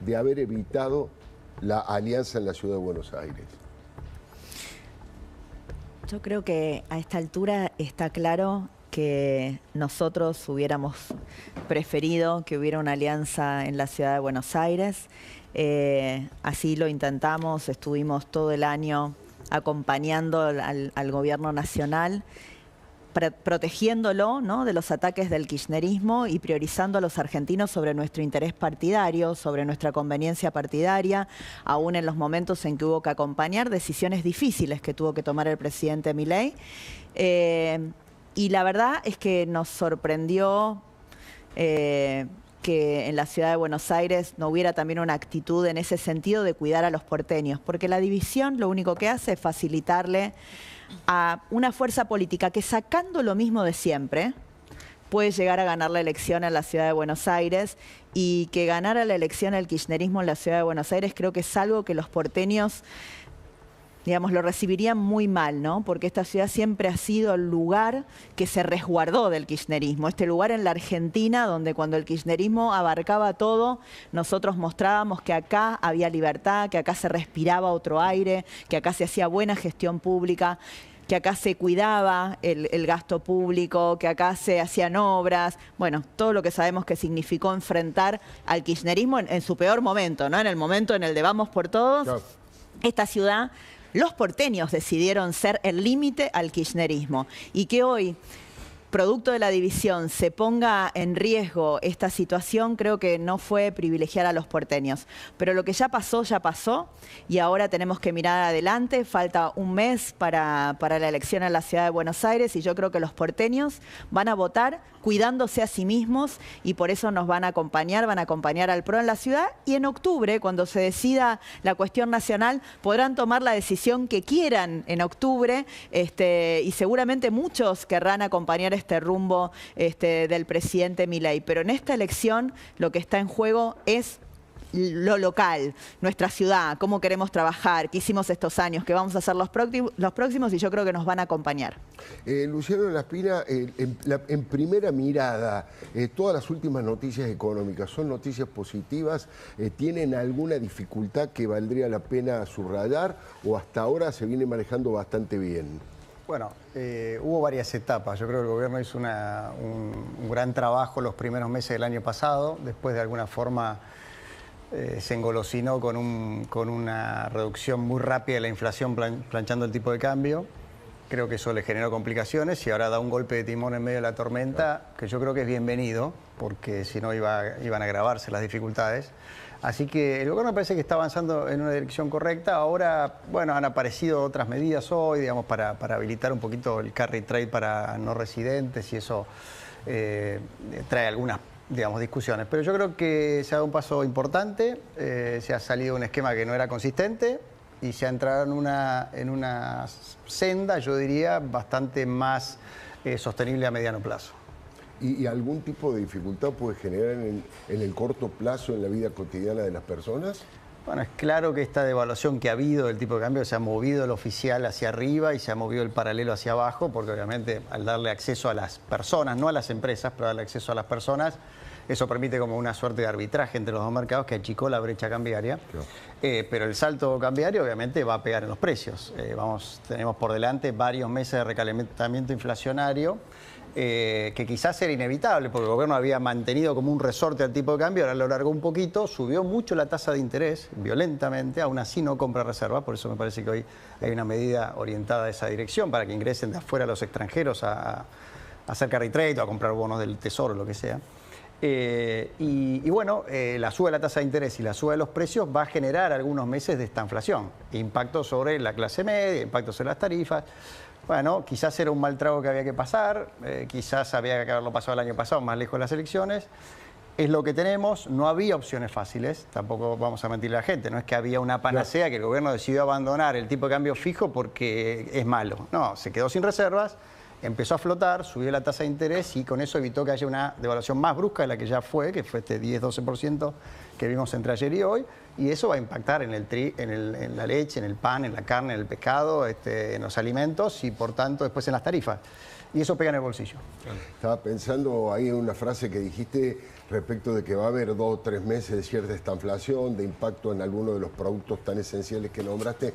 de haber evitado la alianza en la ciudad de Buenos Aires? Yo creo que a esta altura está claro que nosotros hubiéramos preferido que hubiera una alianza en la ciudad de Buenos Aires. Así lo intentamos, estuvimos todo el año acompañando al gobierno nacional, protegiéndolo, ¿no?, de los ataques del kirchnerismo y priorizando a los argentinos sobre nuestro interés partidario, sobre nuestra conveniencia partidaria, aún en los momentos en que hubo que acompañar decisiones difíciles que tuvo que tomar el presidente Milei. Y la verdad es que nos sorprendió que en la ciudad de Buenos Aires no hubiera también una actitud en ese sentido de cuidar a los porteños, porque la división lo único que hace es facilitarle a una fuerza política que, sacando lo mismo de siempre, puede llegar a ganar la elección en la ciudad de Buenos Aires, y que ganara la elección el kirchnerismo en la ciudad de Buenos Aires creo que es algo que los porteños, digamos, lo recibirían muy mal, ¿no? Porque esta ciudad siempre ha sido el lugar que se resguardó del kirchnerismo, este lugar en la Argentina donde cuando el kirchnerismo abarcaba todo, nosotros mostrábamos que acá había libertad, que acá se respiraba otro aire, que acá se hacía buena gestión pública, que acá se cuidaba el gasto público, que acá se hacían obras, bueno, todo lo que sabemos que significó enfrentar al kirchnerismo en su peor momento, ¿no? En el momento en el de vamos por todos, no. Esta ciudad, los porteños decidieron ser el límite al kirchnerismo, y que hoy, producto de la división, se ponga en riesgo esta situación, creo que no fue privilegiar a los porteños. Pero lo que ya pasó, y ahora tenemos que mirar adelante. Falta un mes para la elección en la ciudad de Buenos Aires, y yo creo que los porteños van a votar cuidándose a sí mismos, y por eso nos van a acompañar al PRO en la ciudad, y en octubre, cuando se decida la cuestión nacional, podrán tomar la decisión que quieran en octubre, y seguramente muchos querrán acompañar este rumbo del presidente Milei. Pero en esta elección lo que está en juego es lo local, nuestra ciudad, cómo queremos trabajar, qué hicimos estos años, qué vamos a hacer los próximos, y yo creo que nos van a acompañar. Luciano Laspina, en primera mirada, todas las últimas noticias económicas son noticias positivas. ¿Tienen alguna dificultad que valdría la pena subrayar, o hasta ahora se viene manejando bastante bien? Bueno, hubo varias etapas. Yo creo que el gobierno hizo un gran trabajo los primeros meses del año pasado. Después, de alguna forma, se engolosinó con una reducción muy rápida de la inflación, planchando el tipo de cambio. Creo que eso le generó complicaciones, y ahora da un golpe de timón en medio de la tormenta, que yo creo que es bienvenido, porque si no iban a agravarse las dificultades. Así que el gobierno me parece que está avanzando en una dirección correcta. Ahora, bueno, han aparecido otras medidas hoy, digamos, para habilitar un poquito el carry trade para no residentes, y eso trae algunas, digamos, discusiones. Pero yo creo que se ha dado un paso importante, se ha salido un esquema que no era consistente, y se ha entrado en una senda, yo diría, bastante más sostenible a mediano plazo. ¿Y algún tipo de dificultad puede generar en el corto plazo en la vida cotidiana de las personas? Bueno, es claro que esta devaluación que ha habido del tipo de cambio, se ha movido el oficial hacia arriba y se ha movido el paralelo hacia abajo, porque obviamente al darle acceso a las personas, no a las empresas, pero darle acceso a las personas, eso permite como una suerte de arbitraje entre los dos mercados que achicó la brecha cambiaria. Claro. Pero el salto cambiario obviamente va a pegar en los precios. Tenemos por delante varios meses de recalentamiento inflacionario, que quizás era inevitable, porque el gobierno había mantenido como un resorte al tipo de cambio, ahora lo largó un poquito, subió mucho la tasa de interés violentamente, aún así no compra reserva. Por eso me parece que hoy hay una medida orientada a esa dirección, para que ingresen de afuera los extranjeros a hacer carry trade o a comprar bonos del tesoro, lo que sea. Y bueno, la suba de la tasa de interés y la suba de los precios va a generar algunos meses de esta inflación, impacto sobre la clase media, impacto sobre las tarifas. Bueno, quizás era un mal trago que había que pasar, quizás había que haberlo pasado el año pasado, más lejos de las elecciones. Es lo que tenemos, no había opciones fáciles, tampoco vamos a mentirle a la gente, no es que había una panacea, que el gobierno decidió abandonar el tipo de cambio fijo porque es malo. No, se quedó sin reservas, empezó a flotar, subió la tasa de interés y con eso evitó que haya una devaluación más brusca de la que ya fue, que fue este 10-12% que vimos entre ayer y hoy, y eso va a impactar en la leche, en el pan, en la carne, en el pescado, en los alimentos y por tanto después en las tarifas. Y eso pega en el bolsillo. Estaba pensando ahí en una frase que dijiste respecto de que va a haber 2 o 3 meses de cierta estanflación, de impacto en algunos de los productos tan esenciales que nombraste.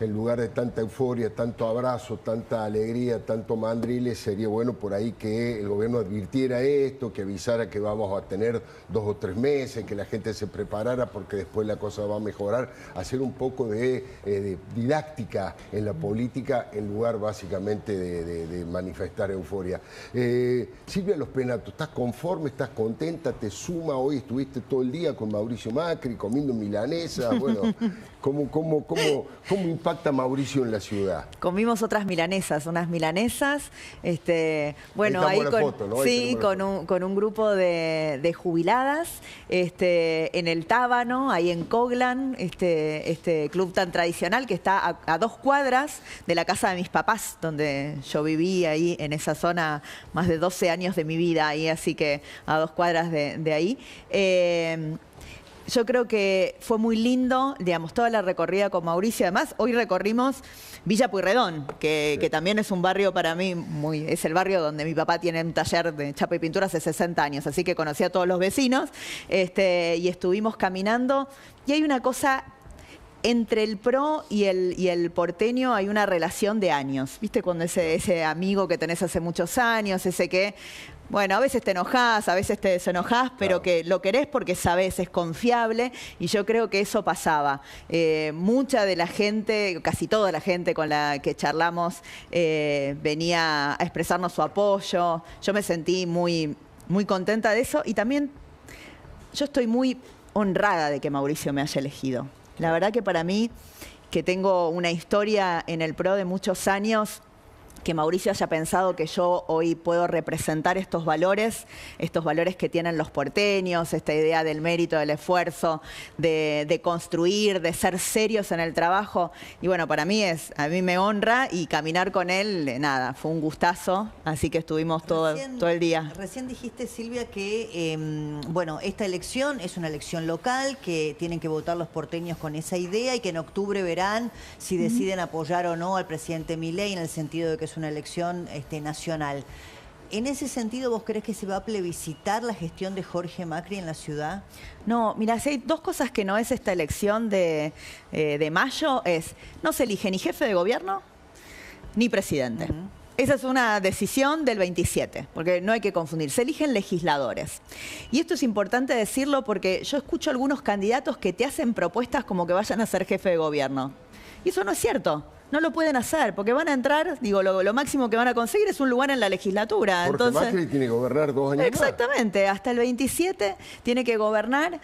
En lugar de tanta euforia, tanto abrazo, tanta alegría, tanto mandriles, sería bueno por ahí que el gobierno advirtiera esto, que avisara que vamos a tener 2 o 3 meses, que la gente se preparara porque después la cosa va a mejorar, hacer un poco de didáctica en la política en lugar básicamente de manifestar euforia. Silvia Los Penato, ¿estás conforme, estás contenta, te suma? Hoy estuviste todo el día con Mauricio Macri comiendo milanesa, bueno, ¿cómo impacta Mauricio en la ciudad? Comimos otras milanesas, unas milanesas, bueno, ahí con, foto, ¿no? sí, con un grupo de jubiladas, en el Tábano, ahí en Coglan, este club tan tradicional que está a 2 cuadras de la casa de mis papás, donde yo viví ahí en esa zona más de 12 años de mi vida, ahí, así que a 2 cuadras de ahí. Yo creo que fue muy lindo, digamos, toda la recorrida con Mauricio. Además, hoy recorrimos Villa Pueyrredón, que también es un barrio para mí, es el barrio donde mi papá tiene un taller de chapa y pintura hace 60 años, así que conocí a todos los vecinos, y estuvimos caminando. Y hay una cosa, entre el PRO y el porteño hay una relación de años. ¿Viste? Cuando ese amigo que tenés hace muchos años, ese que... Bueno, a veces te enojás, a veces te desenojás, pero que lo querés porque sabés, es confiable, y yo creo que eso pasaba. Mucha de la gente, casi toda la gente con la que charlamos venía a expresarnos su apoyo. Yo me sentí muy, muy contenta de eso, y también yo estoy muy honrada de que Mauricio me haya elegido. La verdad que para mí, que tengo una historia en el PRO de muchos años, que Mauricio haya pensado que yo hoy puedo representar estos valores que tienen los porteños, esta idea del mérito, del esfuerzo, de construir, de ser serios en el trabajo. Y bueno, para mí a mí me honra, y caminar con él, nada, fue un gustazo, así que estuvimos todo el día. Recién dijiste, Silvia, que bueno, esta elección es una elección local, que tienen que votar los porteños con esa idea, y que en octubre verán si deciden apoyar o no al presidente Milei, en el sentido de que es una elección nacional. En ese sentido, ¿vos creés que se va a plebiscitar la gestión de Jorge Macri en la ciudad? No, mira, si hay 2 cosas que no es esta elección de mayo, no se elige ni jefe de gobierno ni presidente. Esa es una decisión del 27, porque no hay que confundir. Se eligen legisladores. Y esto es importante decirlo porque yo escucho algunos candidatos que te hacen propuestas como que vayan a ser jefe de gobierno. Y eso no es cierto. No lo pueden hacer, porque van a entrar, digo, lo máximo que van a conseguir es un lugar en la legislatura. Porque Macri tiene que gobernar 2 años exactamente, más. Hasta el 27 tiene que gobernar,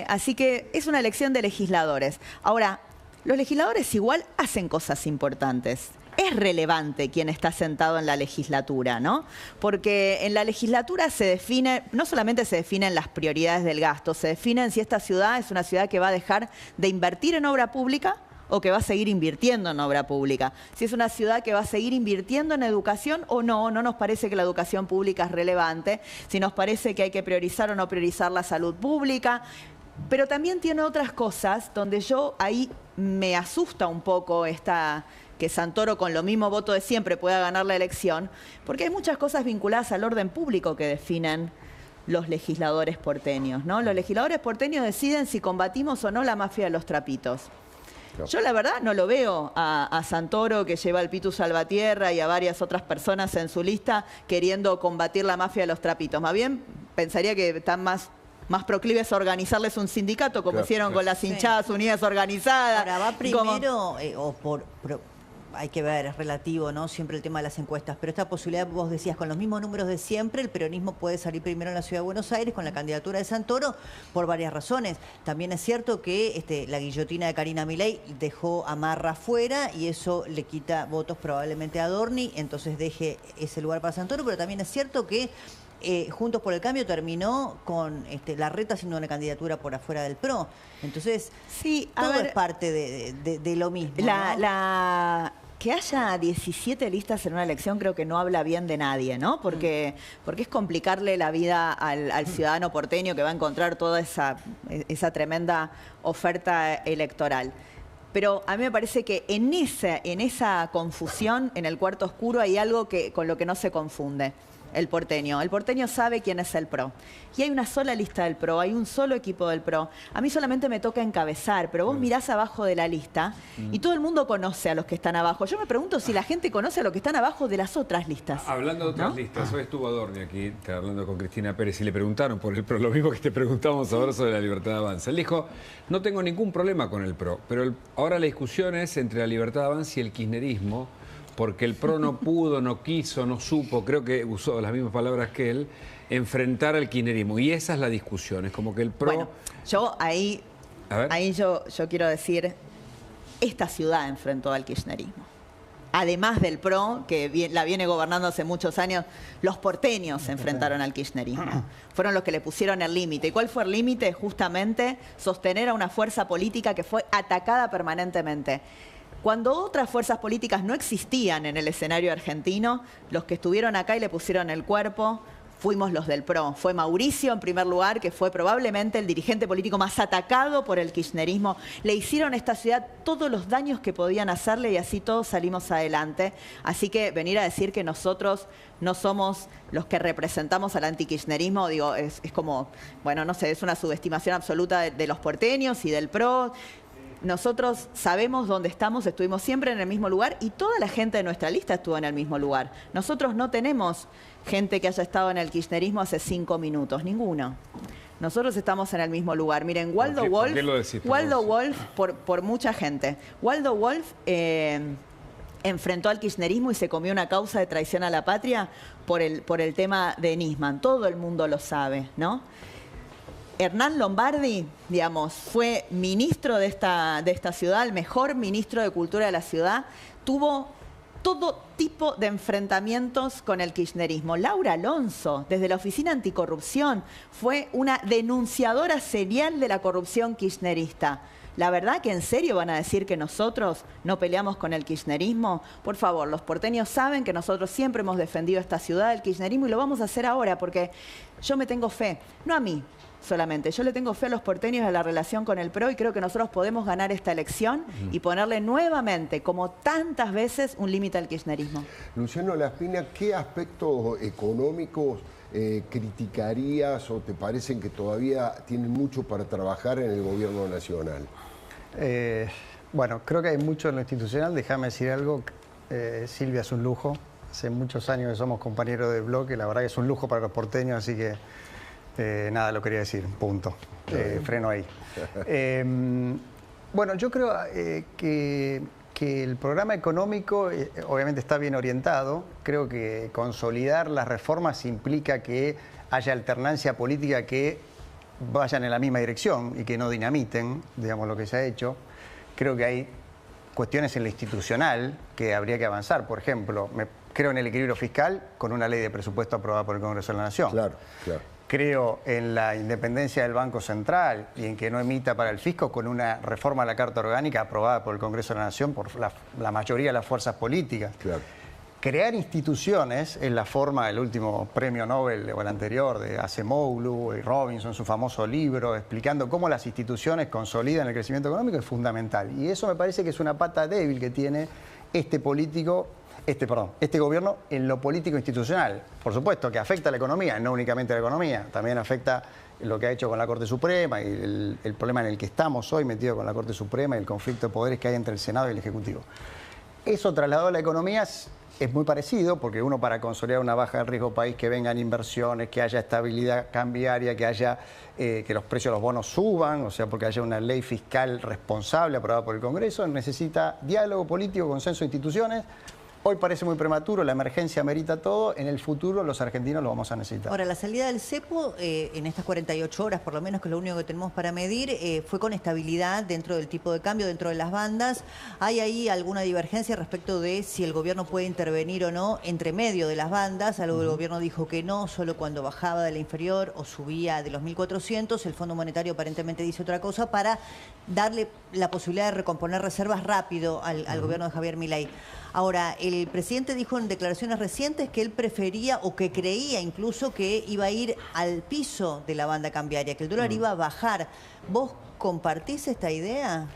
así que es una elección de legisladores. Ahora, los legisladores igual hacen cosas importantes. Es relevante quién está sentado en la legislatura, ¿no? Porque en la legislatura se define, no solamente se definen las prioridades del gasto, se definen si esta ciudad es una ciudad que va a dejar de invertir en obra pública o que va a seguir invirtiendo en obra pública. Si es una ciudad que va a seguir invirtiendo en educación o no nos parece que la educación pública es relevante, si nos parece que hay que priorizar o no priorizar la salud pública, pero también tiene otras cosas donde yo ahí me asusta un poco que Santoro con lo mismo voto de siempre pueda ganar la elección, porque hay muchas cosas vinculadas al orden público que definen los legisladores porteños, ¿no? Los legisladores porteños deciden si combatimos o no la mafia de los trapitos. Yo la verdad no lo veo a Santoro, que lleva al Pitu Salvatierra, y a varias otras personas en su lista queriendo combatir la mafia de los trapitos. Más bien pensaría que están más proclives a organizarles un sindicato, como hicieron con las hinchadas unidas organizadas. Ahora, va primero, hay que ver, es relativo, ¿no? Siempre el tema de las encuestas, pero esta posibilidad, vos decías, con los mismos números de siempre, el peronismo puede salir primero en la Ciudad de Buenos Aires con la candidatura de Santoro por varias razones. También es cierto que la guillotina de Karina Milei dejó a Marra fuera, y eso le quita votos probablemente a Adorni, entonces deje ese lugar para Santoro, pero también es cierto que Juntos por el Cambio terminó con Larreta haciendo una candidatura por afuera del PRO. Entonces, sí, todo es parte de lo mismo, ¿no? que haya 17 listas en una elección creo que no habla bien de nadie, ¿no? Porque es complicarle la vida al ciudadano porteño que va a encontrar toda esa tremenda oferta electoral. Pero a mí me parece que en esa confusión, en el cuarto oscuro, hay algo con lo que no se confunde. El porteño. El porteño sabe quién es el PRO. Y hay una sola lista del PRO, hay un solo equipo del PRO. A mí solamente me toca encabezar, pero vos mirás abajo de la lista y todo el mundo conoce a los que están abajo. Yo me pregunto si la gente conoce a los que están abajo de las otras listas. Hablando de otras listas, hoy estuvo Adorni aquí, hablando con Cristina Pérez, y le preguntaron por el PRO, lo mismo que te preguntamos ahora sobre la Libertad de Avanza. Él dijo, no tengo ningún problema con el PRO, pero ahora la discusión es entre la Libertad de Avanza y el kirchnerismo, porque el PRO no pudo, no quiso, no supo, creo que usó las mismas palabras que él, enfrentar al kirchnerismo. Y esa es la discusión, es como que el PRO... Bueno, yo yo quiero decir, esta ciudad enfrentó al kirchnerismo. Además del PRO, que la viene gobernando hace muchos años, los porteños se enfrentaron al kirchnerismo. Fueron los que le pusieron el límite. ¿Y cuál fue el límite? Justamente sostener a una fuerza política que fue atacada permanentemente. Cuando otras fuerzas políticas no existían en el escenario argentino, los que estuvieron acá y le pusieron el cuerpo fuimos los del PRO. Fue Mauricio, en primer lugar, que fue probablemente el dirigente político más atacado por el kirchnerismo. Le hicieron a esta ciudad todos los daños que podían hacerle y así todos salimos adelante. Así que venir a decir que nosotros no somos los que representamos al antikirchnerismo, digo, es como, bueno, no sé, es una subestimación absoluta de los porteños y del PRO. Nosotros sabemos dónde estamos, estuvimos siempre en el mismo lugar y toda la gente de nuestra lista estuvo en el mismo lugar. Nosotros no tenemos gente que haya estado en el kirchnerismo hace 5 minutos, ninguno. Nosotros estamos en el mismo lugar. Miren, Waldo Wolf, por mucha gente. Waldo Wolf enfrentó al kirchnerismo y se comió una causa de traición a la patria por el tema de Nisman. Todo el mundo lo sabe, ¿no? Hernán Lombardi, digamos, fue ministro de esta ciudad, el mejor ministro de Cultura de la ciudad, tuvo todo tipo de enfrentamientos con el kirchnerismo. Laura Alonso, desde la Oficina Anticorrupción, fue una denunciadora serial de la corrupción kirchnerista. ¿La verdad que en serio van a decir que nosotros no peleamos con el kirchnerismo? Por favor, los porteños saben que nosotros siempre hemos defendido esta ciudad del kirchnerismo y lo vamos a hacer ahora porque yo me tengo fe, no a mí solamente, yo le tengo fe a los porteños de la relación con el PRO y creo que nosotros podemos ganar esta elección y ponerle nuevamente, como tantas veces, un límite al kirchnerismo. Luciano Laspina, ¿qué aspectos económicos criticarías o te parecen que todavía tienen mucho para trabajar en el gobierno nacional? Bueno, creo que hay mucho en lo institucional. Déjame decir algo. Silvia es un lujo. Hace muchos años que somos compañeros del bloque. La verdad que es un lujo para los porteños, así que nada, lo quería decir. Punto. Freno ahí. Bueno, yo creo que el programa económico obviamente está bien orientado. Creo que consolidar las reformas implica que haya alternancia política que vayan en la misma dirección y que no dinamiten, digamos, lo que se ha hecho. Creo que hay cuestiones en lo institucional que habría que avanzar. Por ejemplo, creo en el equilibrio fiscal con una ley de presupuesto aprobada por el Congreso de la Nación. Claro, claro. Creo en la independencia del Banco Central y en que no emita para el fisco con una reforma a la Carta Orgánica aprobada por el Congreso de la Nación por la mayoría de las fuerzas políticas. Claro. Crear instituciones es la forma del último premio Nobel o el anterior de Acemoglu y Robinson, su famoso libro explicando cómo las instituciones consolidan el crecimiento económico, es fundamental. Y eso me parece que es una pata débil que tiene este gobierno en lo político institucional. Por supuesto que afecta a la economía, no únicamente a la economía, también afecta lo que ha hecho con la Corte Suprema y el problema en el que estamos hoy metido con la Corte Suprema y el conflicto de poderes que hay entre el Senado y el Ejecutivo. Eso trasladado a la economía es muy parecido, porque uno para consolidar una baja de riesgo país, que vengan inversiones, que haya estabilidad cambiaria, que haya que los precios de los bonos suban, o sea, porque haya una ley fiscal responsable aprobada por el Congreso, necesita diálogo político, consenso de instituciones. Hoy parece muy prematuro, la emergencia amerita todo, en el futuro los argentinos lo vamos a necesitar. Ahora, la salida del cepo, en estas 48 horas, por lo menos, que es lo único que tenemos para medir, fue con estabilidad dentro del tipo de cambio, dentro de las bandas. ¿Hay ahí alguna divergencia respecto de si el gobierno puede intervenir o no entre medio de las bandas? Algo el gobierno dijo que no, solo cuando bajaba de la inferior o subía de los 1.400. El Fondo Monetario aparentemente dice otra cosa para darle la posibilidad de recomponer reservas rápido al gobierno de Javier Milei. Ahora, el presidente dijo en declaraciones recientes que él prefería o que creía incluso que iba a ir al piso de la banda cambiaria, que el dólar iba a bajar. ¿Vos compartís esta idea?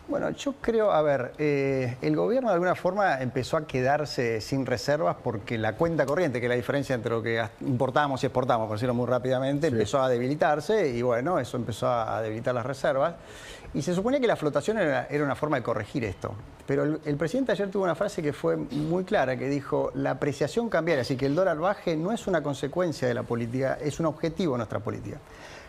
Bueno, yo creo, a ver, el gobierno de alguna forma empezó a quedarse sin reservas porque la cuenta corriente, que es la diferencia entre lo que importamos y exportamos, por decirlo muy rápidamente, empezó a debilitarse y bueno, eso empezó a debilitar las reservas. Y se suponía que la flotación era una forma de corregir esto. Pero el presidente ayer tuvo una frase que fue muy clara, que dijo, la apreciación cambiaria, así que el dólar baje no es una consecuencia de la política, es un objetivo de nuestra política.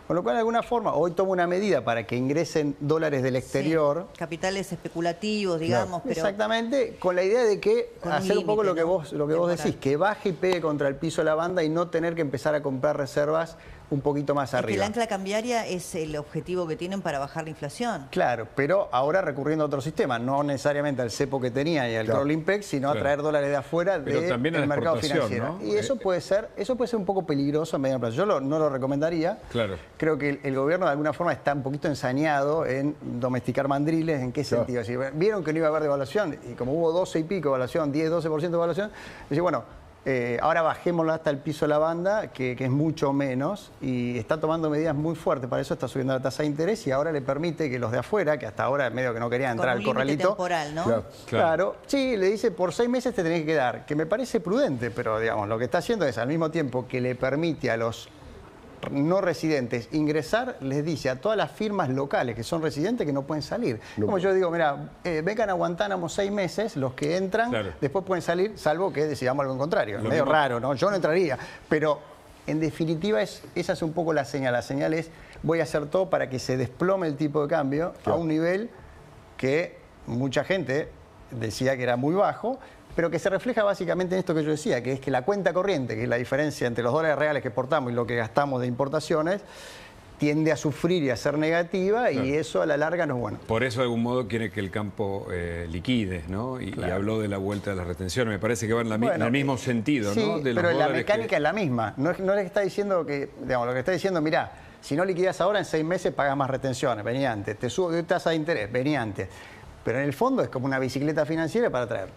Con lo cual, de alguna forma, hoy toma una medida para que ingresen dólares del exterior. Sí, capitales especulativos, digamos. Pero exactamente, con la idea de que hacer un poco lo que vos decís, que baje y pegue contra el piso de la banda y no tener que empezar a comprar reservas un poquito más arriba. Es que el ancla cambiaria es el objetivo que tienen para bajar la inflación. Claro, pero ahora recurriendo a otro sistema, no necesariamente al cepo que tenía y al Crowley-Peck, sino a traer dólares de afuera del mercado financiero. ¿No? Y eso puede ser un poco peligroso a mediano plazo. Yo no lo recomendaría. Claro. Creo que el gobierno de alguna forma está un poquito ensañado en domesticar mandriles. ¿En qué sentido? Si vieron que no iba a haber devaluación y como hubo 12 y pico de devaluación, 10-12% de devaluación, dice, bueno, ahora bajémoslo hasta el piso de la banda, que es mucho menos, y está tomando medidas muy fuertes. Para eso está subiendo la tasa de interés y ahora le permite que los de afuera, que hasta ahora medio que no querían entrar al corralito. Temporal, ¿no? Claro, sí, le dice por 6 meses te tenés que quedar, que me parece prudente, pero digamos, lo que está haciendo es al mismo tiempo que le permite a los no residentes ingresar, les dice a todas las firmas locales que son residentes que no pueden salir. No. Como yo digo, mira, vengan a Guantánamo 6 meses, los que entran, después pueden salir, salvo que decidamos algo contrario. Es medio raro, ¿no? Yo no entraría, pero en definitiva esa es un poco la señal. La señal es, voy a hacer todo para que se desplome el tipo de cambio a un nivel que mucha gente decía que era muy bajo, pero que se refleja básicamente en esto que yo decía, que es que la cuenta corriente, que es la diferencia entre los dólares reales que exportamos y lo que gastamos de importaciones, tiende a sufrir y a ser negativa y eso a la larga no es bueno. Por eso de algún modo quiere que el campo liquide, ¿no? Y habló de la vuelta de las retenciones. Me parece que va en el mismo sentido, sí, ¿no? De los pero la dólares mecánica es la misma. No le está diciendo que, digamos, lo que está diciendo, mirá, si no liquidas ahora, en 6 meses pagas más retenciones, venía antes. Te subo tasa de interés, venía antes. Pero en el fondo es como una bicicleta financiera para traer.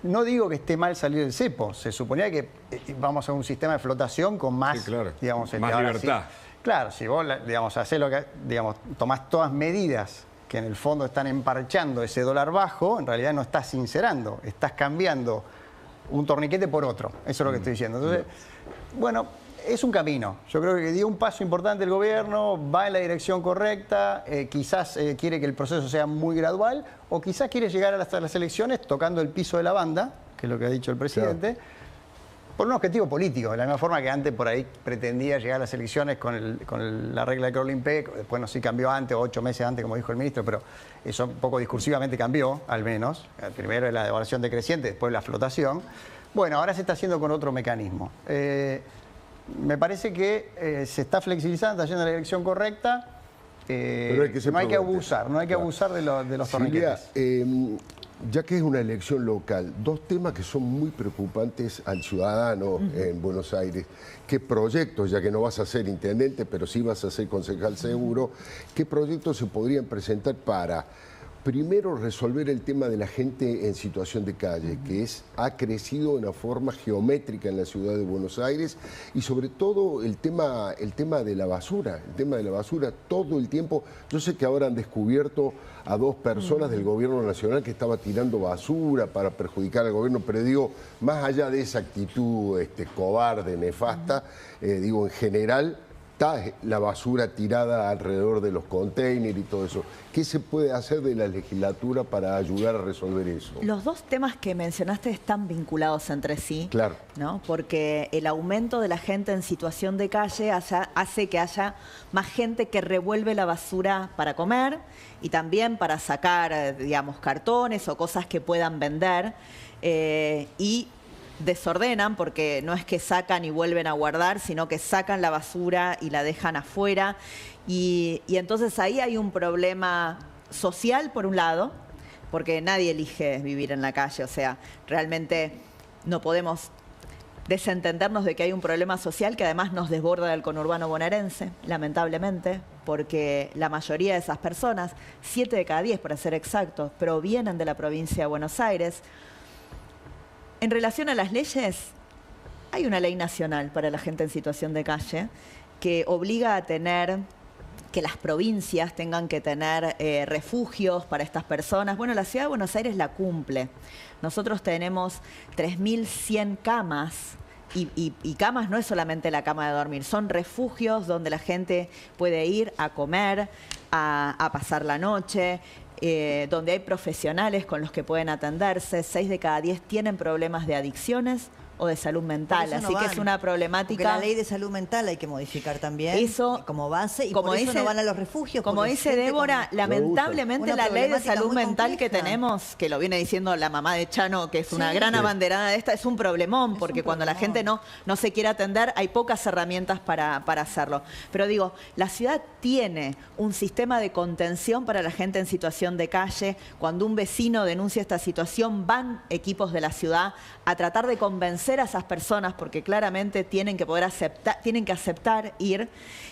No digo que esté mal salir del cepo, se suponía que vamos a un sistema de flotación con más, digamos, más libertad. Claro, si vos, digamos, hacés lo que, digamos, tomás todas medidas que en el fondo están emparchando ese dólar bajo, en realidad no estás sincerando, estás cambiando un torniquete por otro. Eso es lo que estoy diciendo. Entonces, bueno, es un camino. Yo creo que dio un paso importante el gobierno, va en la dirección correcta, quizás quiere que el proceso sea muy gradual o quizás quiere llegar hasta las elecciones tocando el piso de la banda, que es lo que ha dicho el presidente, por un objetivo político, de la misma forma que antes por ahí pretendía llegar a las elecciones con la regla de Crowley-Peck, después no sé si cambió antes o 8 meses antes, como dijo el ministro, pero eso un poco discursivamente cambió, al menos. Primero la devaluación decreciente, después la flotación. Bueno, ahora se está haciendo con otro mecanismo. Me parece que se está flexibilizando, está yendo en la dirección correcta, pero no hay que abusar, de los torniquetes. Ya que es una elección local, 2 temas que son muy preocupantes al ciudadano en Buenos Aires. ¿Qué proyectos, ya que no vas a ser intendente, pero sí vas a ser concejal seguro, qué proyectos se podrían presentar para, primero, resolver el tema de la gente en situación de calle, que ha crecido de una forma geométrica en la ciudad de Buenos Aires, y sobre todo el tema de la basura, todo el tiempo. Yo sé que ahora han descubierto a 2 personas del gobierno nacional que estaba tirando basura para perjudicar al gobierno, pero digo, más allá de esa actitud cobarde, nefasta, digo, en general, está la basura tirada alrededor de los containers y todo eso. ¿Qué se puede hacer de la legislatura para ayudar a resolver eso? Los dos temas que mencionaste están vinculados entre sí, Claro. ¿no? Porque el aumento de la gente en situación de calle hace que haya más gente que revuelve la basura para comer y también para sacar, digamos, cartones o cosas que puedan vender y desordenan, porque no es que sacan y vuelven a guardar, sino que sacan la basura y la dejan afuera. Y entonces ahí hay un problema social, por un lado, porque nadie elige vivir en la calle. O sea, realmente no podemos desentendernos de que hay un problema social que además nos desborda del conurbano bonaerense, lamentablemente, porque la mayoría de esas personas, 7 de cada 10 para ser exactos, provienen de la provincia de Buenos Aires. En relación a las leyes, hay una ley nacional para la gente en situación de calle que obliga a tener, que las provincias tengan que tener refugios para estas personas. Bueno, la Ciudad de Buenos Aires la cumple. Nosotros tenemos 3.100 camas y camas no es solamente la cama de dormir, son refugios donde la gente puede ir a comer, a pasar la noche, donde hay profesionales con los que pueden atenderse. 6 de cada 10 tienen problemas de adicciones o de salud mental, así que es una problemática. Porque la ley de salud mental hay que modificar también eso, como base y como por eso dice, no van a los refugios. Como dice Débora, lamentablemente la ley de salud mental que tenemos, que lo viene diciendo la mamá de Chano, que es una gran abanderada de esta, es un problemón, porque cuando la gente no se quiere atender hay pocas herramientas para hacerlo. Pero digo, la ciudad tiene un sistema de contención para la gente en situación de calle. Cuando un vecino denuncia esta situación, van equipos de la ciudad a tratar de convencer a esas personas, porque claramente tienen que poder aceptar ir.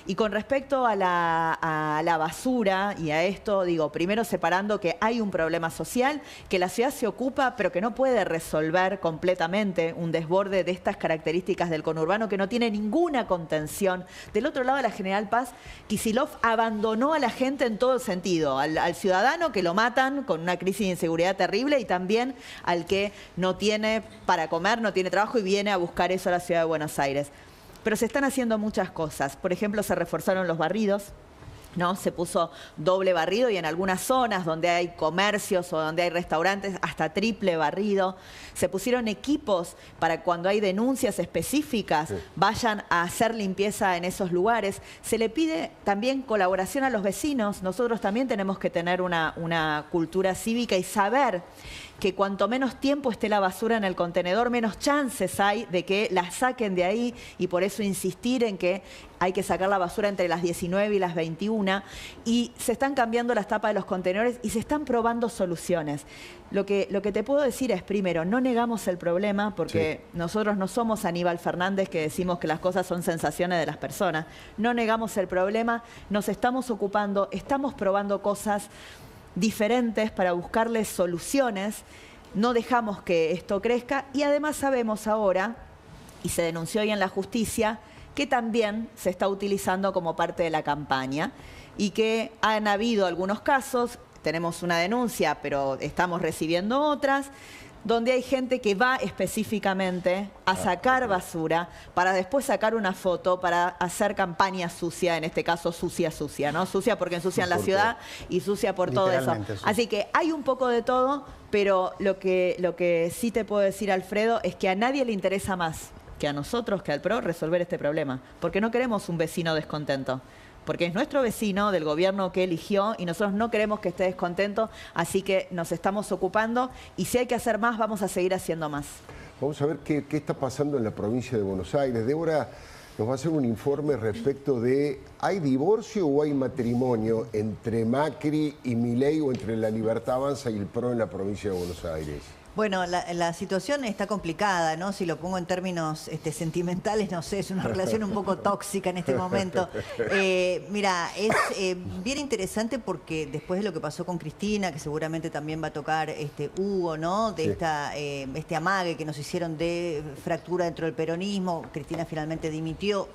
Y con respecto a la basura y a esto, digo, primero separando que hay un problema social, que la ciudad se ocupa, pero que no puede resolver completamente un desborde de estas características del conurbano, que no tiene ninguna contención. Del otro lado de la General Paz, Kicillof abandonó a la gente en todo sentido, al ciudadano que lo matan con una crisis de inseguridad terrible y también al que no tiene para comer, no tiene trabajo y viene a buscar eso a la Ciudad de Buenos Aires. Pero se están haciendo muchas cosas. Por ejemplo, se reforzaron los barridos, ¿no? Se puso doble barrido y en algunas zonas donde hay comercios o donde hay restaurantes, hasta triple barrido. Se pusieron equipos para cuando hay denuncias específicas, vayan a hacer limpieza en esos lugares. Se le pide también colaboración a los vecinos. Nosotros también tenemos que tener una cultura cívica y saber que cuanto menos tiempo esté la basura en el contenedor, menos chances hay de que la saquen de ahí, y por eso insistir en que hay que sacar la basura entre las 19 y las 21, y se están cambiando las tapas de los contenedores y se están probando soluciones. Lo que te puedo decir es, primero, no negamos el problema, porque nosotros no somos Aníbal Fernández que decimos que las cosas son sensaciones de las personas. No negamos el problema, nos estamos ocupando, estamos probando cosas diferentes para buscarles soluciones, no dejamos que esto crezca, y además sabemos ahora, y se denunció hoy en la justicia, que también se está utilizando como parte de la campaña y que han habido algunos casos, tenemos una denuncia, pero estamos recibiendo otras, donde hay gente que va específicamente a sacar basura para después sacar una foto para hacer campaña sucia, en este caso sucia, ¿no? Sucia porque ensucian la ciudad y sucia por todo eso. Así que hay un poco de todo, pero lo que sí te puedo decir, Alfredo, es que a nadie le interesa más que a nosotros, que al PRO, resolver este problema. Porque no queremos un vecino descontento. Porque es nuestro vecino del gobierno que eligió y nosotros no queremos que esté descontento, así que nos estamos ocupando y si hay que hacer más, vamos a seguir haciendo más. Vamos a ver qué está pasando en la provincia de Buenos Aires. Débora nos va a hacer un informe respecto de, ¿hay divorcio o hay matrimonio entre Macri y Milei, o entre la Libertad Avanza y el PRO en la provincia de Buenos Aires? Bueno, la situación está complicada, ¿no? Si lo pongo en términos sentimentales, no sé, es una relación un poco tóxica en este momento. Mira, es bien interesante porque después de lo que pasó con Cristina, que seguramente también va a tocar Hugo, ¿no? De este amague que nos hicieron de fractura dentro del peronismo, Cristina finalmente dimitió,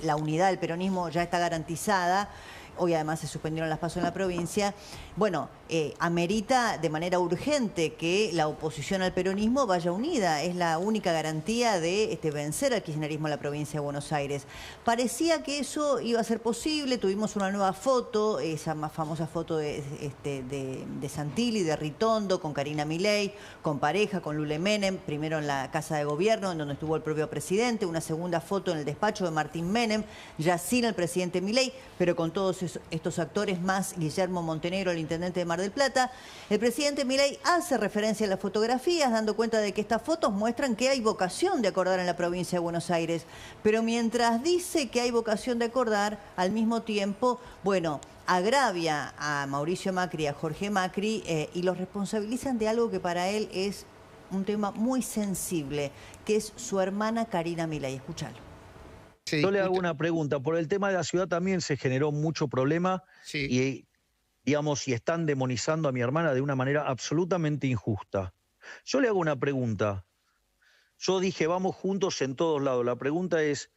la unidad del peronismo ya está garantizada. hoy además se suspendieron las PASO en la provincia, bueno, amerita de manera urgente que la oposición al peronismo vaya unida. Es la única garantía de vencer al kirchnerismo en la provincia de Buenos Aires. Parecía que eso iba a ser posible, tuvimos una nueva foto, esa más famosa foto de Santilli, de Ritondo, con Karina Milei, con pareja, con Lule Menem, primero en la Casa de Gobierno, en donde estuvo el propio presidente, una segunda foto en el despacho de Martín Menem, ya sin el presidente Milei, pero con todos estos actores más Guillermo Montenegro, el intendente de Mar del Plata. El presidente Milei hace referencia a las fotografías, dando cuenta de que estas fotos muestran que hay vocación de acordar en la provincia de Buenos Aires. Pero mientras dice que hay vocación de acordar, al mismo tiempo, bueno, agravia a Mauricio Macri, a Jorge Macri, y los responsabilizan de algo que para él es un tema muy sensible, que es su hermana Karina Milei. Escúchalo. Yo le hago una pregunta. Por el tema de la ciudad también se generó mucho problema y, digamos, y están demonizando a mi hermana de una manera absolutamente injusta. Yo le hago una pregunta. Yo dije, vamos juntos en todos lados. La pregunta es,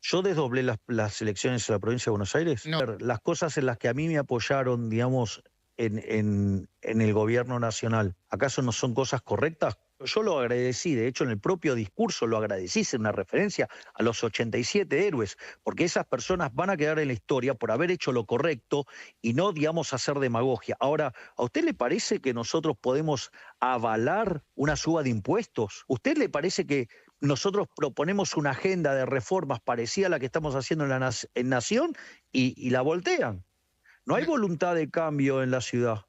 ¿yo desdoblé las elecciones en la provincia de Buenos Aires? No. Las cosas en las que a mí me apoyaron, digamos, en el gobierno nacional, ¿acaso no son cosas correctas? Yo lo agradecí, de hecho en el propio discurso lo agradecí, es una referencia a los 87 héroes, porque esas personas van a quedar en la historia por haber hecho lo correcto y no, digamos, hacer demagogia. Ahora, ¿a usted le parece que nosotros podemos avalar una suba de impuestos? ¿Usted le parece que nosotros proponemos una agenda de reformas parecida a la que estamos haciendo en Nación y la voltean? No hay voluntad de cambio en la ciudad.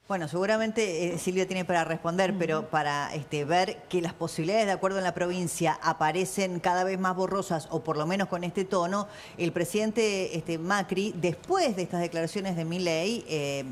Bueno, seguramente Silvia tiene para responder, pero para ver que las posibilidades de acuerdo en la provincia aparecen cada vez más borrosas, o por lo menos con este tono, el presidente Macri, después de estas declaraciones de Milei,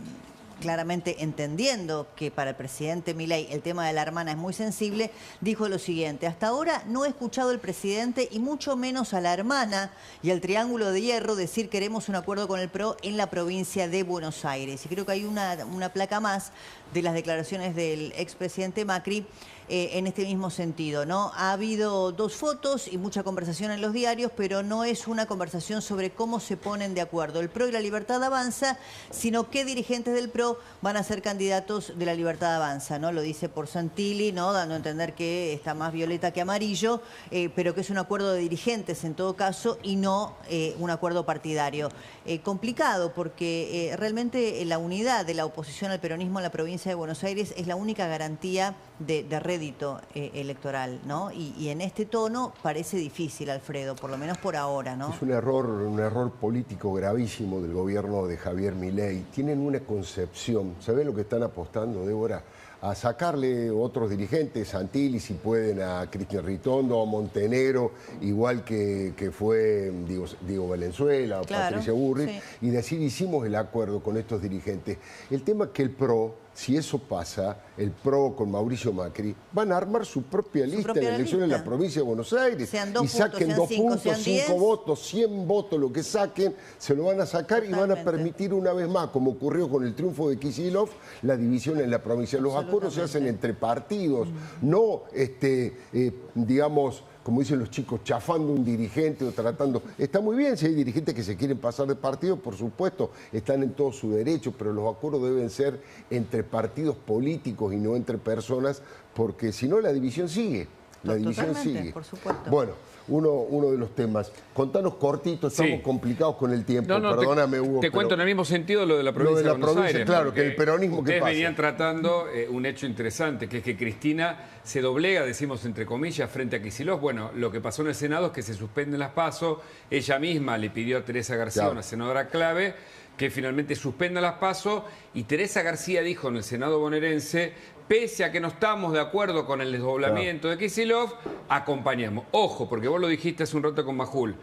claramente entendiendo que para el presidente Milei el tema de la hermana es muy sensible, dijo lo siguiente: hasta ahora no he escuchado al presidente y mucho menos a la hermana y al Triángulo de Hierro decir queremos un acuerdo con el PRO en la provincia de Buenos Aires. Y creo que hay una placa más de las declaraciones del expresidente Macri en este mismo sentido, ¿no? Ha habido dos fotos y mucha conversación en los diarios, pero no es una conversación sobre cómo se ponen de acuerdo el PRO y la Libertad Avanza, sino qué dirigentes del PRO van a ser candidatos de la Libertad Avanza, ¿no? Lo dice por Santilli, ¿no? Dando a entender que está más violeta que amarillo, pero que es un acuerdo de dirigentes en todo caso y no un acuerdo partidario. Complicado porque realmente la unidad de la oposición al peronismo en la provincia de Buenos Aires es la única garantía de rédito electoral, ¿no? Y en este tono parece difícil, Alfredo, por lo menos por ahora, ¿no? Es un error político gravísimo del gobierno de Javier Milei. Tienen una concepción, ¿saben lo que están apostando, Débora? A sacarle otros dirigentes, Santilli, si pueden, a Cristian Ritondo, a Montenegro, igual que fue Diego Valenzuela, o Claro, Patricia Burrich, sí. y decir, hicimos el acuerdo con estos dirigentes. El tema es que el PRO, si eso pasa, el PRO con Mauricio Macri, van a armar su propia lista en la elección en la provincia de Buenos Aires. Sean 2 y saquen puntos, 2 sean 5, puntos, sean 10. 5 votos, 100 votos, lo que saquen, se lo van a sacar y van a Totalmente. permitir una vez más, como ocurrió con el triunfo de Kicillof, la división en la provincia. Los acuerdos se hacen entre partidos, no, digamos, como dicen los chicos, chafando un dirigente o tratando. Está muy bien si hay dirigentes que se quieren pasar de partido, por supuesto, están en todo su derecho, pero los acuerdos deben ser entre partidos políticos y no entre personas, porque si no la división sigue. La división Totalmente, sigue. por supuesto. Bueno, uno de los temas. Contanos cortito, estamos Sí. complicados con el tiempo. No, Perdóname, Hugo. te cuento en el mismo sentido lo de la provincia de Buenos Aires. Claro, que porque el peronismo, ¿qué ustedes pasa? venían tratando un hecho interesante, que es que Cristina se doblega, decimos entre comillas, frente a Kicillof. Bueno, lo que pasó en el Senado es que se suspenden las PASO. Ella misma le pidió a Teresa García, Claro. una senadora clave, que finalmente suspenda las PASO. Y Teresa García dijo en el Senado bonaerense: pese a que no estamos de acuerdo con el desdoblamiento de Kicillof, acompañamos. Ojo, porque vos lo dijiste hace un rato con Majul.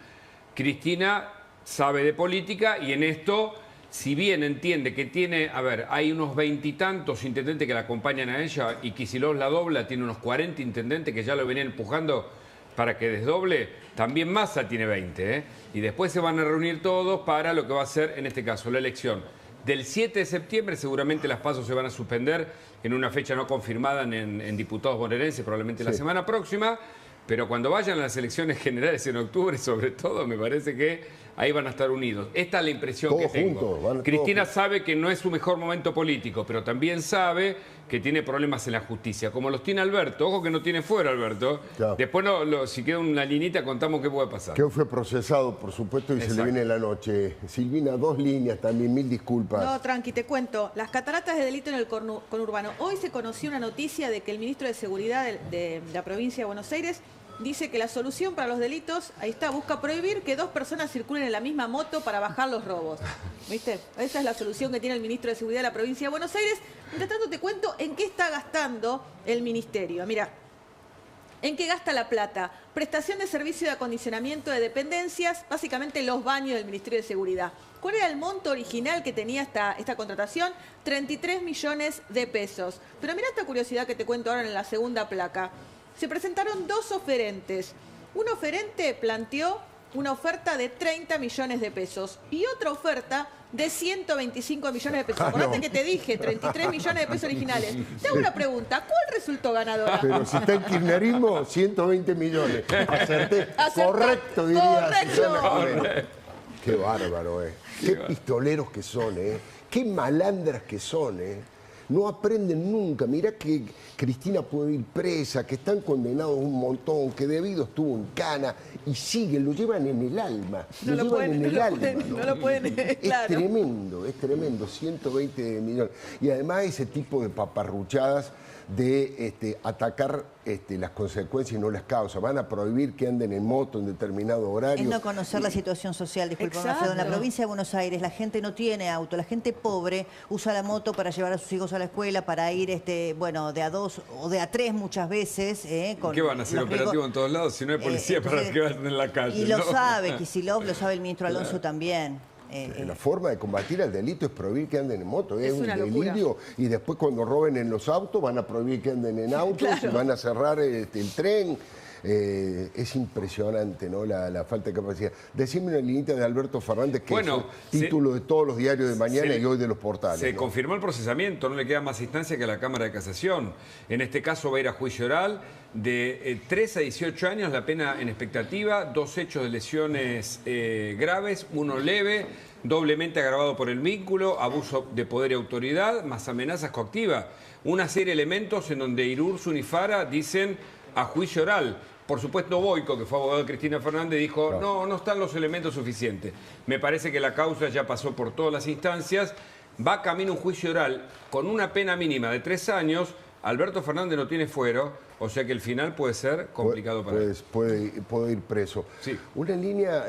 Cristina sabe de política y en esto, si bien entiende que tiene, hay unos 20 y tantos intendentes que la acompañan a ella y Kicillof la dobla, tiene unos 40 intendentes que ya lo venían empujando para que desdoble, también Massa tiene 20, ¿eh? Y después se van a reunir todos para lo que va a ser, en este caso, la elección del 7 de septiembre. Seguramente las PASO se van a suspender en una fecha no confirmada en diputados bonaerenses, probablemente la semana próxima. Pero cuando vayan a las elecciones generales en octubre, sobre todo, me parece que ahí van a estar unidos. Esta es la impresión Todos que tengo. juntos, van Cristina todos sabe que no es su mejor momento político, pero también sabe que tiene problemas en la justicia, como los tiene Alberto. Ojo que no tiene fuero Alberto. Claro. Después, si queda una linita, contamos qué puede pasar. Que hoy fue procesado, por supuesto, y se le Exacto. viene la noche. Silvina, 2 líneas también, 1000 disculpas. No, tranqui, te cuento. Las cataratas de delito en el conurbano. Hoy se conoció una noticia de que el ministro de Seguridad de la provincia de Buenos Aires dice que la solución para los delitos, ahí está, busca prohibir que 2 personas circulen en la misma moto para bajar los robos. ¿Viste? Esa es la solución que tiene el ministro de Seguridad de la provincia de Buenos Aires. Mientras tanto te cuento en qué está gastando el ministerio. Mira, ¿en qué gasta la plata? Prestación de servicio de acondicionamiento de dependencias, básicamente los baños del Ministerio de Seguridad. ¿Cuál era el monto original que tenía esta contratación? 33 millones de pesos. Pero mira esta curiosidad que te cuento ahora en la segunda placa. Se presentaron 2 oferentes. Un oferente planteó una oferta de 30 millones de pesos y otra oferta de 125 millones de pesos. Acordate que te dije 33 millones de pesos originales. Te hago una pregunta, ¿cuál resultó ganadora? Pero si está el kirchnerismo, 120 millones. Acerté. Acertá. Correcto, diría Correcto. Susana Jiménez. Qué bárbaro, Qué pistoleros que son, Qué malandras que son, No aprenden nunca. Mirá que Cristina puede ir presa, que están condenados un montón, que Debido estuvo en cana y siguen, lo llevan en el alma. No lo pueden, no lo pueden, claro. Es tremendo, 120 millones. Y además ese tipo de paparruchadas de atacar las consecuencias y no las causas. Van a prohibir que anden en moto en determinado horario. Es no conocer la situación social, disculpa, Exacto. en la provincia de Buenos Aires la gente no tiene auto, la gente pobre usa la moto para llevar a sus hijos a la escuela, para ir de a 2 o de a 3 muchas veces. ¿Qué van a hacer los operativo riesgos? en todos lados si no hay policía para que vayan en la calle? Y lo ¿no? sabe Kicillof, lo sabe el ministro Alonso también. La forma de combatir al delito es prohibir que anden en moto. Es un una locura. delirio. Y después cuando roben en los autos van a prohibir que anden en autos y van a cerrar el tren. Es impresionante, ¿no? La falta de capacidad. Decime una linita de Alberto Fernández, que es título de todos los diarios de mañana y hoy de los portales. Se confirmó el procesamiento, no le queda más instancia que a la Cámara de Casación. En este caso va a ir a juicio oral de 3 a 18 años, la pena en expectativa, 2 hechos de lesiones graves, 1 leve, doblemente agravado por el vínculo, abuso de poder y autoridad, más amenazas coactivas. Una serie de elementos en donde Irursun y Fara dicen a juicio oral. Por supuesto, Boico, que fue abogado de Cristina Fernández, dijo, claro, no están los elementos suficientes. Me parece que la causa ya pasó por todas las instancias, va camino a un juicio oral con una pena mínima de 3 años. Alberto Fernández no tiene fuero, o sea que el final puede ser complicado para él. Puede ir preso. Sí. Una línea,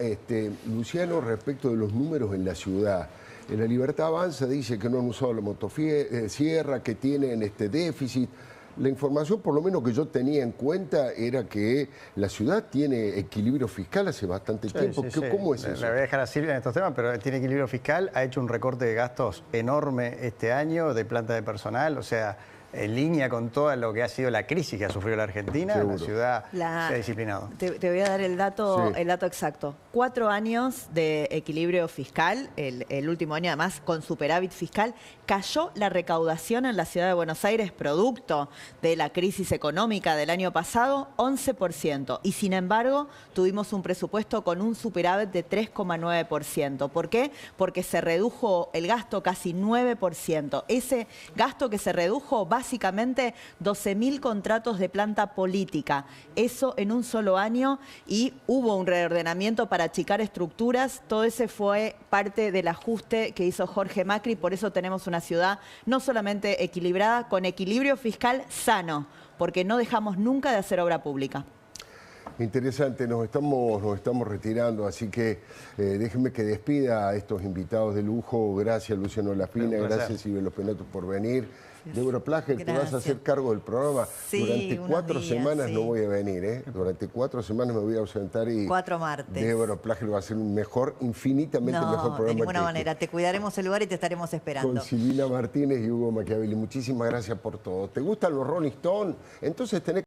Luciano, respecto de los números en la ciudad. En La Libertad Avanza dice que no han usado la motosierra, que tienen déficit. La información, por lo menos que yo tenía en cuenta, era que la ciudad tiene equilibrio fiscal hace bastante tiempo. Sí. ¿Cómo es eso? Le voy a dejar a Silvia en estos temas, pero tiene equilibrio fiscal, ha hecho un recorte de gastos enorme este año de planta de personal, o sea, en línea con todo lo que ha sido la crisis que ha sufrido la Argentina, Seguro. la ciudad se ha disciplinado. Te voy a dar el dato, Sí. el dato exacto. 4 años de equilibrio fiscal, el último año además con superávit fiscal. Cayó la recaudación en la ciudad de Buenos Aires producto de la crisis económica del año pasado, 11%. Y sin embargo, tuvimos un presupuesto con un superávit de 3,9%. ¿Por qué? Porque se redujo el gasto casi 9%. Ese gasto que se redujo, básicamente 12.000 contratos de planta política. Eso en un solo año, y hubo un reordenamiento para achicar estructuras. Todo ese fue parte del ajuste que hizo Jorge Macri. Por eso tenemos una ciudad no solamente equilibrada, con equilibrio fiscal sano, porque no dejamos nunca de hacer obra pública. Interesante, nos estamos retirando, así que déjenme que despida a estos invitados de lujo. Gracias, Luciano Lapina, gracias, Silvia Los Penatos, por venir. Débora Plager, te vas a hacer cargo del programa. Sí, durante 4 días, semanas sí. no voy a venir, Durante 4 semanas me voy a ausentar y 4 martes. Débora Plager va a ser un infinitamente mejor programa. No, de ninguna que manera. Te cuidaremos el lugar y te estaremos esperando. Con Silvina Martínez y Hugo Machiavelli. Muchísimas gracias por todo. ¿Te gustan los Rolling Stones? Entonces tenés